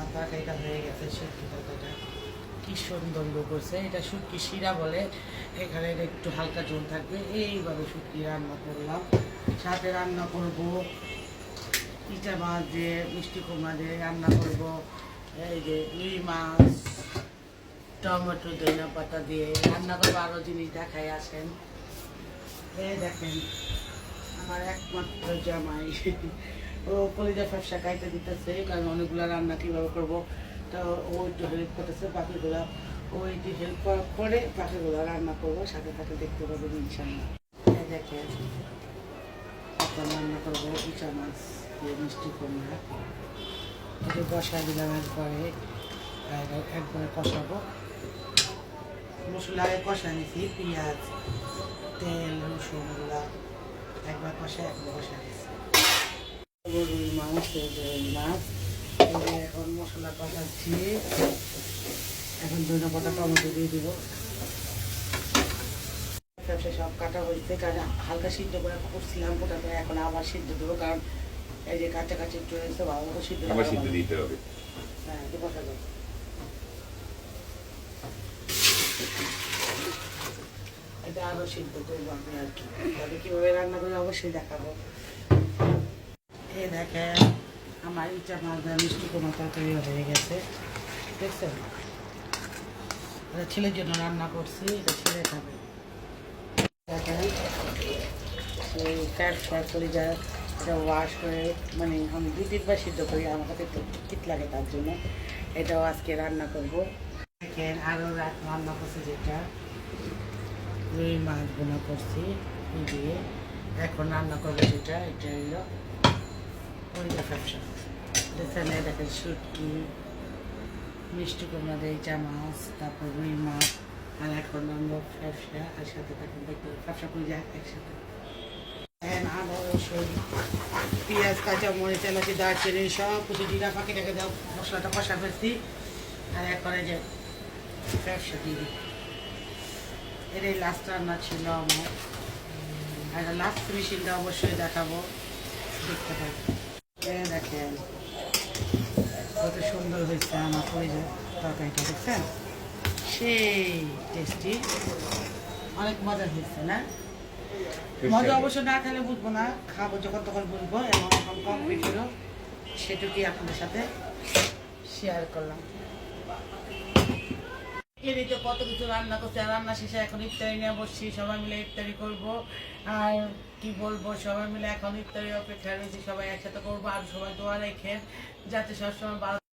আমার তরকারিটা হয়ে গেছে। শুটকি তরকারিটা কি সুন্দর লোক করছে। এটা শুটকি শিরা বলে, এখানে একটু হালকা ঝোল থাকবে। এইভাবে শুটকি রান্না করলাম। সাথে রান্না করব ইটা মাছ দিয়ে, মিষ্টি কুমড়া দিয়ে রান্না করব। এই যে রুই মাছ, টমেটো, ধনিয়া পাতা দিয়ে রান্না করবো। আরও জিনিস দেখাই আসেন। এই দেখেন আমার একমাত্র জামাই, ও কলিজা ফ্যাপসা খাইতে দিতেছে, কারণ অনেকগুলো রান্না কীভাবে করবো। তো ও একটু হেল্প করতেছে, বাকিগুলো ও একটু হেল্প করে বাকিগুলো রান্না করবো। সাথে সাথে দেখতে পাবেন ইনশাল্লাহ। দেখেন এখন রান্না করবো ইচা মাছ দিয়ে মিষ্টি কুমড়া। এটা বসা দিলাম একবারে, একবারে কষাবো। মশলায় কষা নিয়েছি, পেঁয়াজ, তেল, রসুনগুলা একবার কষা একবার কষা নিয়েছি। রুই মাছ, রুই মাছ এখন মশলা কষাচ্ছি। এখন ধনে পাতা, টমেটো দিয়ে দিব। ব্যবসা সব কাটা হয়েছে, কারণ হালকা সিদ্ধ করে করছিলাম, ওটা করে এখন আবার সিদ্ধ দেবো, কারণ এই যে কাছাকাছি একটু রয়েছে, ভালো সিদ্ধ দিতে হবে। হ্যাঁ, এটা বসা যাবে। এটা আরও সিদ্ধ করবো আমি আর কি, তবে কীভাবে রান্না করে অবশ্যই দেখাবো। এই দেখেন আমার ইচা মাছ দেওয়া মিষ্টি কুমড়া তরকারি হয়ে গেছে, দেখছেন? এটা ছেলের জন্য রান্না করছি, এটা ছেলে খাবে। দেখেন এই ফ্যাট করে যা এটা ওয়াশ করে, মানে আমি 2-3 বার সিদ্ধ করি, আমার কাছে একটু তিত লাগে, তার জন্য এটাও আজকে রান্না করব। দেখেন আরও রান্না করছি, যেটা রুই মাছ বোনা করছি এই দিয়ে। এখন রান্না করবো যেটা, এটা হলো কলিজা ফ্যাপসা। দেখেন দেখেন শুটকি, মিষ্টি কুমড়া দিয়ে ইচা মাছ, তারপর রুই মাছ, আর এখন রান্না ফ্যাপসা, আর সাথে থাকেন দেখতে ফ্যাপসা কলিজা একসাথে। আদা, রসুন, পেঁয়াজ, কাঁচামরিচ, এলাচি, দারচিনি সব কিছু জিরা পাখি রেখে দাও, মশলাটা কষা ফেলছি। আর একবারে যে ফ্যাপসা দিয়ে দিই। এটাই লাস্ট রান্না ছিল আমার, আর লাস্ট ফিনিশিংটা অবশ্যই দেখাবো, দেখতে পাবো। দেখেন কত সুন্দর হয়েছে আমার কলিজা তরকারিটা, দেখছেন? সেই টেস্টি, অনেক মজা হয়েছে না? মজা অবশ্য না খেলে বুঝবো না, খাবো যখন তখন বুঝবো। এবং এখন কমপ্লিট হলো, সেটুকুই আপনাদের সাথে শেয়ার করলাম। এদিকে কত কিছু রান্না করছে, রান্না শেষে এখন ইফতারি নিয়ে বসছি, সবাই মিলে ইফতারি করবো। আর কি বলবো, সবাই মিলে এখন ইফতারি অপেক্ষা রয়েছে, সবাই একসাথে করবো। আর সবাই দোয়া রেখেন যাতে সবসময়